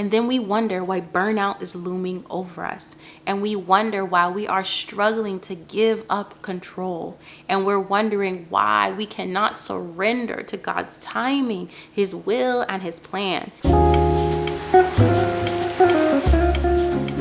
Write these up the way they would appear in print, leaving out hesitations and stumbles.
And then we wonder why burnout is looming over us. And we wonder why we are struggling to give up control. And we're wondering why we cannot surrender to God's timing, His will, and His plan.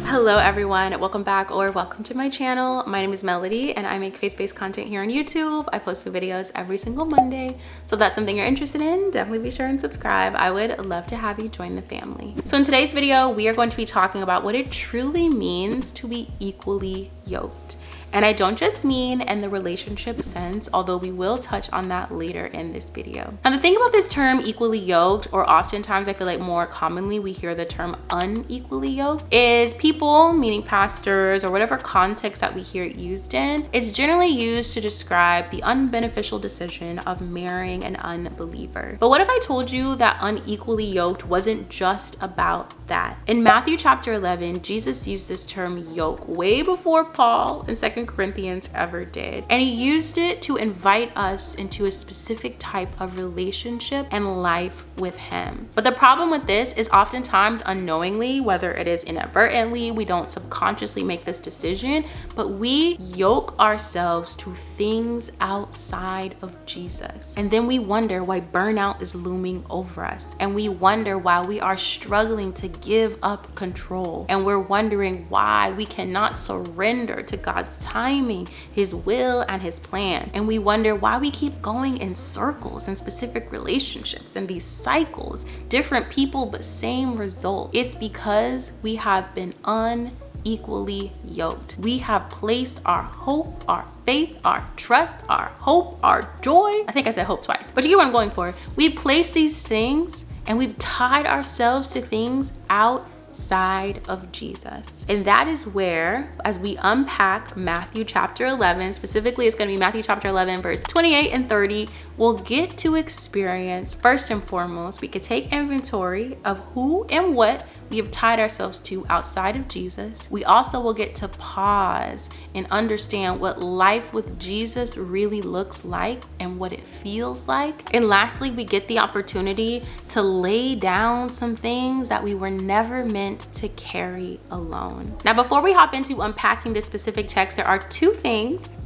Hello everyone, welcome back or welcome to my channel. My name is Melody and I make faith-based content here on YouTube. I post new videos every single Monday. So if that's something you're interested in, definitely be sure and subscribe. I would love to have you join the family. So in today's video, we are going to be talking about what it truly means to be equally yoked. And I don't just mean in the relationship sense, although we will touch on that later in this video. Now the thing about this term equally yoked, or oftentimes I feel like more commonly we hear the term unequally yoked, is people, meaning pastors or whatever context that we hear it used in, it's generally used to describe the unbeneficial decision of marrying an unbeliever. But what if I told you that unequally yoked wasn't just about that? In Matthew chapter 11, Jesus used this term yoke way before Paul in 2 Corinthians ever did. And he used it to invite us into a specific type of relationship and life with him. But the problem with this is oftentimes unknowingly, whether it is inadvertently, we don't subconsciously make this decision, but we yoke ourselves to things outside of Jesus. And then we wonder why burnout is looming over us. And we wonder why we are struggling to give up control. And we're wondering why we cannot surrender to God's timing, His will, and His plan. And we wonder why we keep going in circles in specific relationships and these cycles, different people, but same result. It's because we have been unequally yoked. We have placed our hope, our faith, our trust, our hope, our joy. I think I said hope twice, but you get what I'm going for. We place these things and we've tied ourselves to things outside of Jesus. And that is where, as we unpack Matthew chapter 11, specifically it's going to be Matthew chapter 11 verse 28 and 30, we'll get to experience, first and foremost, we could take inventory of who and what we have tied ourselves to outside of Jesus. We also will get to pause and understand what life with Jesus really looks like and what it feels like. And lastly, we get the opportunity to lay down some things that we were never meant to carry alone. Now, before we hop into unpacking this specific text, there are two things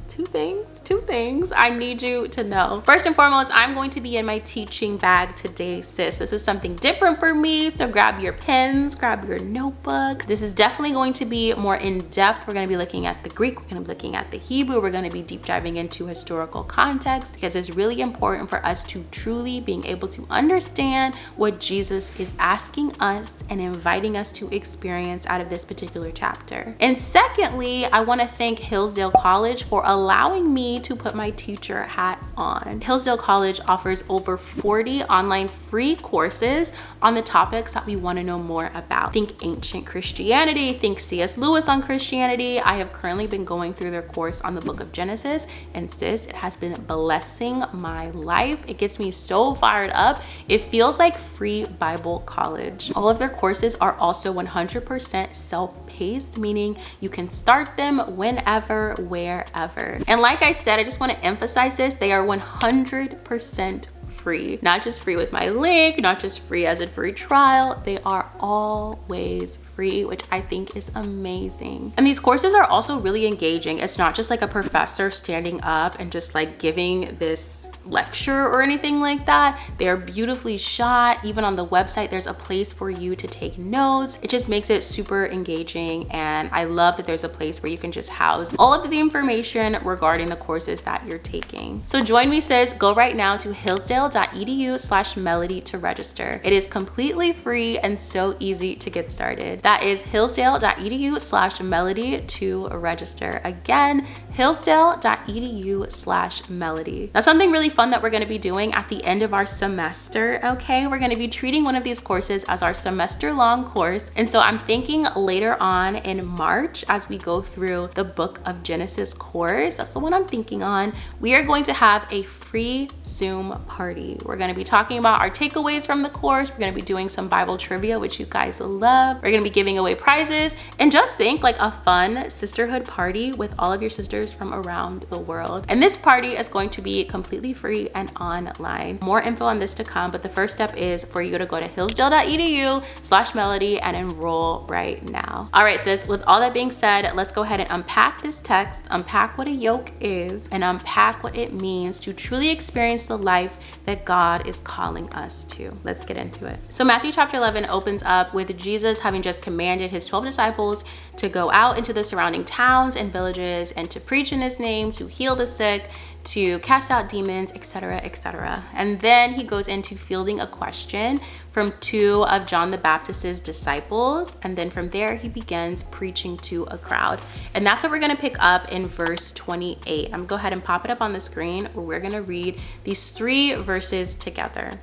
I need you to know. First and foremost, I'm going to be in my teaching bag today, sis. This is something different for me, so grab your pens, grab your notebook. This is definitely going to be more in-depth. We're going to be looking at the Greek, we're going to be looking at the Hebrew, we're going to be deep diving into historical context, because it's really important for us to truly being able to understand what Jesus is asking us and inviting us to experience out of this particular chapter. And secondly, I want to thank Hillsdale College for allowing me to put my teacher hat on. Hillsdale College offers over 40 online free courses on the topics that we want to know more about. Think ancient Christianity, think C.S. Lewis on Christianity. I have currently been going through their course on the book of Genesis, and sis, it has been blessing my life. It gets me so fired up. It feels like free Bible college. All of their courses are also 100% self-paced, meaning you can start them whenever, wherever. And like I said, I just want to emphasize this, they are 100% free. Not just free with my link, not just free as a free trial, they are always free, which I think is amazing. And these courses are also really engaging. It's not just like a professor standing up and just like giving this lecture or anything like that. They are beautifully shot. Even on the website, there's a place for you to take notes. It just makes it super engaging. And I love that there's a place where you can just house all of the information regarding the courses that you're taking. So join me, sis. Go right now to hillsdale.edu/melody to register. It is completely free and so easy to get started. That is hillsdale.edu/melody to register. Again, hillsdale.edu/melody. Now, something really fun that we're going to be doing at the end of our semester, okay? We're going to be treating one of these courses as our semester-long course. And so I'm thinking later on in March, as we go through the book of Genesis course, that's the one I'm thinking on, we are going to have a free Zoom party. We're going to be talking about our takeaways from the course. We're going to be doing some Bible trivia, which you guys love. We're going to be giving away prizes, and just think like a fun sisterhood party with all of your sisters speakers from around the world. And this party is going to be completely free and online. More info on this to come, but the first step is for you to go to hillsdale.edu/melody and enroll right now. All right, sis, with all that being said, let's go ahead and unpack this text, unpack what a yoke is, and unpack what it means to truly experience the life that God is calling us to. Let's get into it. So Matthew chapter 11 opens up with Jesus having just commanded his 12 disciples to go out into the surrounding towns and villages and to preach in his name, to heal the sick, to cast out demons, etc., etc. And then he goes into fielding a question from 2 of John the Baptist's disciples. And then from there, he begins preaching to a crowd. And that's what we're going to pick up in verse 28. I'm going to go ahead and pop it up on the screen. We're going to read these 3 verses together.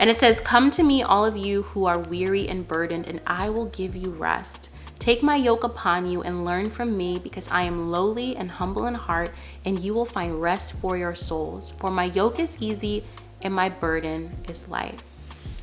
And it says, "Come to me, all of you who are weary and burdened, and I will give you rest. Take my yoke upon you and learn from me, because I am lowly and humble in heart, and you will find rest for your souls. For my yoke is easy and my burden is light."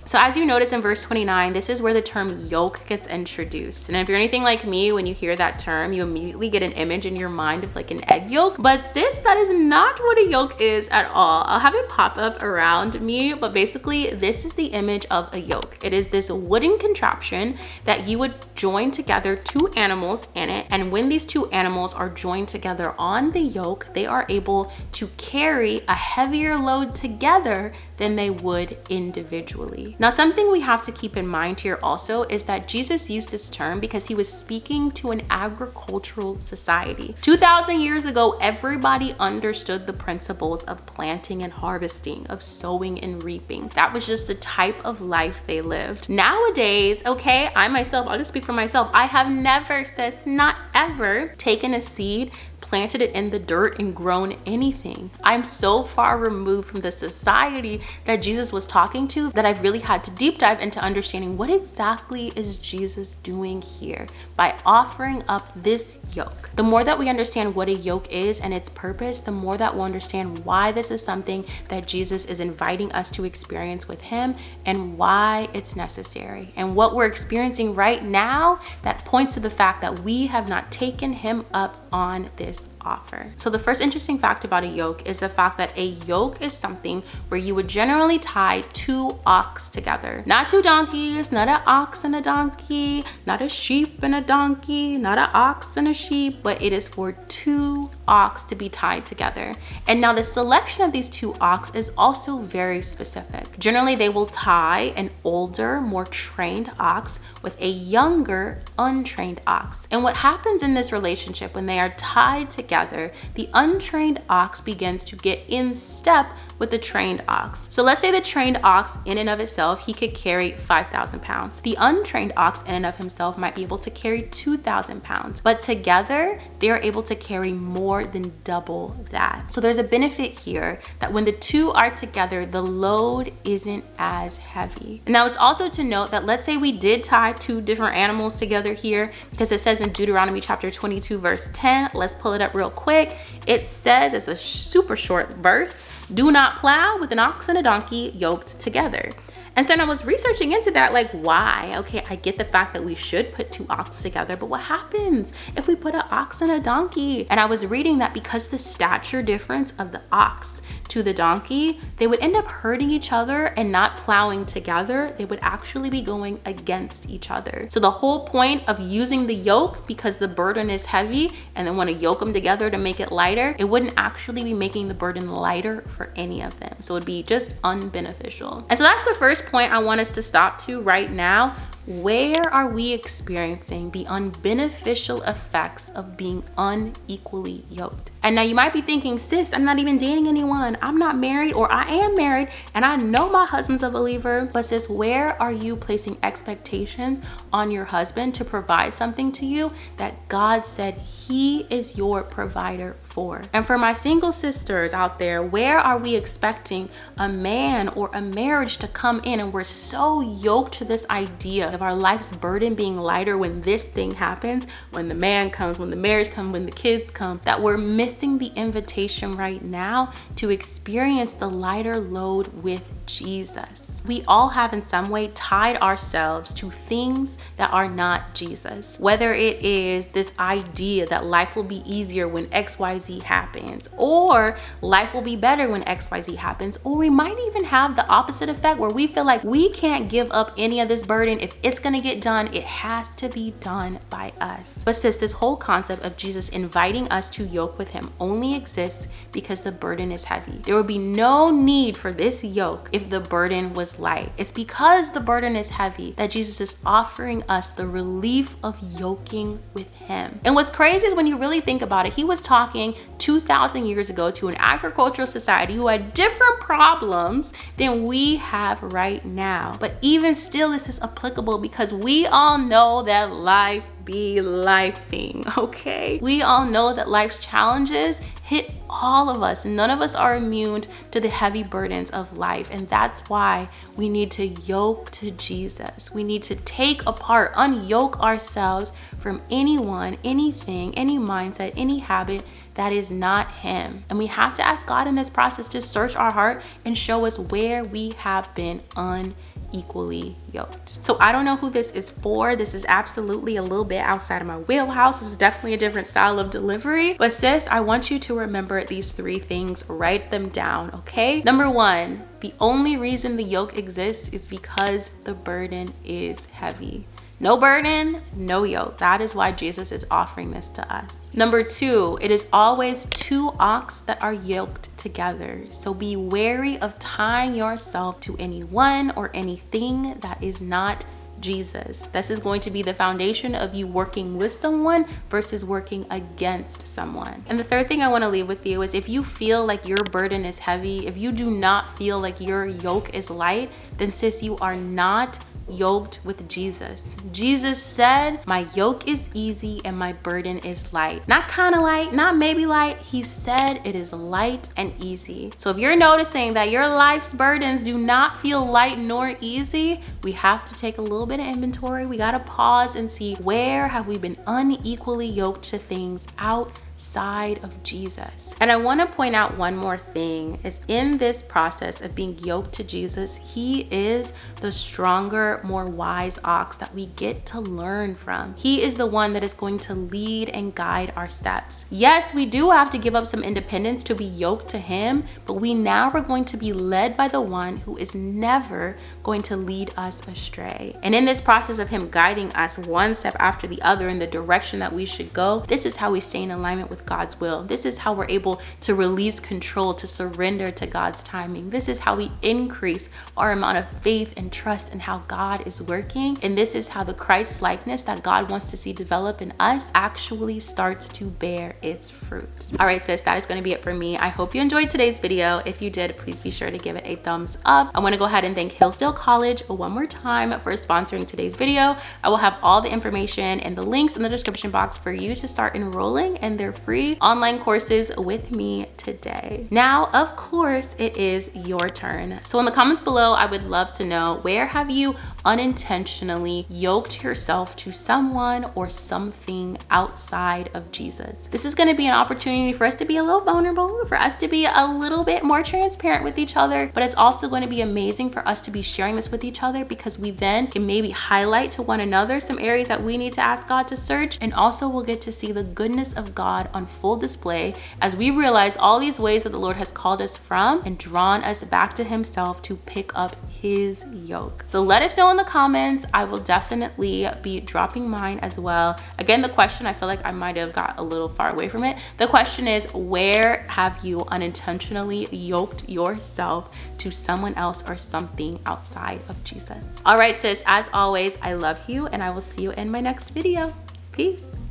So as you notice in verse 29, this is where the term yoke gets introduced. And if you're anything like me, when you hear that term, you immediately get an image in your mind of like an egg yolk. But sis, that is not what a yoke is at all. I'll have it pop up around me, but basically this is the image of a yoke. It is this wooden contraption that you would join together 2 animals in it. And when these 2 animals are joined together on the yoke, they are able to carry a heavier load together than they would individually. Now, something we have to keep in mind here also is that Jesus used this term because he was speaking to an agricultural society. 2,000 years ago, everybody understood the principles of planting and harvesting, of sowing and reaping. That was just the type of life they lived. Nowadays, okay, I myself, I'll just speak for myself. I have never, sis, not ever taken a seed, planted it in the dirt and grown anything. I'm so far removed from the society that Jesus was talking to that I've really had to deep dive into understanding what exactly is Jesus doing here by offering up this yoke. The more that we understand what a yoke is and its purpose, the more that we'll understand why this is something that Jesus is inviting us to experience with him and why it's necessary. And what we're experiencing right now that points to the fact that we have not taken him up on this offer. So the first interesting fact about a yoke is the fact that a yoke is something where you would generally tie 2 ox together. Not 2 donkeys, not an ox and a donkey, not a sheep and a donkey, not an ox and a sheep, but it is for 2 ox to be tied together. And now the selection of these 2 ox is also very specific. Generally, they will tie an older, more trained ox with a younger, untrained ox. And what happens in this relationship when they are tied together, the untrained ox begins to get in step with the trained ox. So let's say the trained ox in and of itself, he could carry 5,000 pounds. The untrained ox in and of himself might be able to carry 2,000 pounds, but together they are able to carry more than double that. So there's a benefit here that when the 2 are together, the load isn't as heavy. Now it's also to note that let's say we did tie 2 different animals together here, because it says in Deuteronomy chapter 22 verse 10, let's pull it up real quick. It says, it's a super short verse, "Do not plow with an ox and a donkey yoked together." And so I was researching into that, like, why? Okay, I get the fact that we should put 2 ox together, but what happens if we put an ox and a donkey? And I was reading that because the stature difference of the ox to the donkey, they would end up hurting each other and not plowing together. They would actually be going against each other. So the whole point of using the yoke, because the burden is heavy and then want to yoke them together to make it lighter, it wouldn't actually be making the burden lighter for any of them. So it would be just unbeneficial. And so that's the first point I want us to stop to right now. Where are we experiencing the unbeneficial effects of being unequally yoked? And now you might be thinking, sis, I'm not even dating anyone. I'm not married, or I am married and I know my husband's a believer. But sis, where are you placing expectations on your husband to provide something to you that God said he is your provider for? And for my single sisters out there, where are we expecting a man or a marriage to come in and we're so yoked to this idea of our life's burden being lighter when this thing happens, when the man comes, when the marriage comes, when the kids come, that we're missing missing the invitation right now to experience the lighter load with Jesus. We all have in some way tied ourselves to things that are not Jesus. Whether it is this idea that life will be easier when XYZ happens, or life will be better when XYZ happens, or we might even have the opposite effect where we feel like we can't give up any of this burden. If it's gonna get done, it has to be done by us. But sis, this whole concept of Jesus inviting us to yoke with him only exists because the burden is heavy. There would be no need for this yoke if the burden was light. It's because the burden is heavy that Jesus is offering us the relief of yoking with him. And what's crazy is when you really think about it, he was talking 2,000 years ago to an agricultural society who had different problems than we have right now. But even still, this is applicable because we all know that life be lifing, okay? We all know that life's challenges hit all of us. None of us are immune to the heavy burdens of life. And that's why we need to yoke to Jesus. We need to take apart, unyoke ourselves from anyone, anything, any mindset, any habit that is not him. And we have to ask God in this process to search our heart and show us where we have been unequally yoked. So I don't know who this is for. This is absolutely a little bit outside of my wheelhouse. This is definitely a different style of delivery. But sis, I want you to remember these 3 things. Write them down, okay? Number 1, the only reason the yoke exists is because the burden is heavy. No burden, no yoke. That is why Jesus is offering this to us. Number 2, it is always 2 ox that are yoked together. So be wary of tying yourself to anyone or anything that is not Jesus. This is going to be the foundation of you working with someone versus working against someone. And the third thing I want to leave with you is if you feel like your burden is heavy, if you do not feel like your yoke is light, then sis, you are not yoked with Jesus. Jesus said, my yoke is easy and my burden is light. Not kind of light, not maybe light. He said it is light and easy. So if you're noticing that your life's burdens do not feel light nor easy, we have to take a little bit of inventory. We got to pause and see, where have we been unequally yoked to things outside of Jesus? And I want to point out one more thing is in this process of being yoked to Jesus, he is the stronger, more wise ox that we get to learn from. He is the one that is going to lead and guide our steps. Yes, we do have to give up some independence to be yoked to him, but we now are going to be led by the one who is never going to lead us astray. And in this process of him guiding us one step after the other in the direction that we should go, this is how we stay in alignment with God's will. This is how we're able to release control, to surrender to God's timing. This is how we increase our amount of faith and trust in how God is working. And this is how the Christ likeness that God wants to see develop in us actually starts to bear its fruit. All right, sis, that is going to be it for me. I hope you enjoyed today's video. If you did, please be sure to give it a thumbs up. I want to go ahead and thank Hillsdale College one more time for sponsoring today's video. I will have all the information and the links in the description box for you to start enrolling in their free online courses with me today. Now, of course, it is your turn. So in the comments below, I would love to know, where have you unintentionally yoked yourself to someone or something outside of Jesus? This is going to be an opportunity for us to be a little vulnerable, for us to be a little bit more transparent with each other, but it's also going to be amazing for us to be sharing this with each other because we then can maybe highlight to one another some areas that we need to ask God to search, and also we'll get to see the goodness of God on full display as we realize all these ways that the Lord has called us from and drawn us back to himself to pick up his yoke. So let us know in the comments. I will definitely be dropping mine as well. Again, the question, I feel like I might have got a little far away from it. The question is, where have you unintentionally yoked yourself to someone else or something outside of Jesus? All right, sis, as always, I love you and I will see you in my next video. Peace.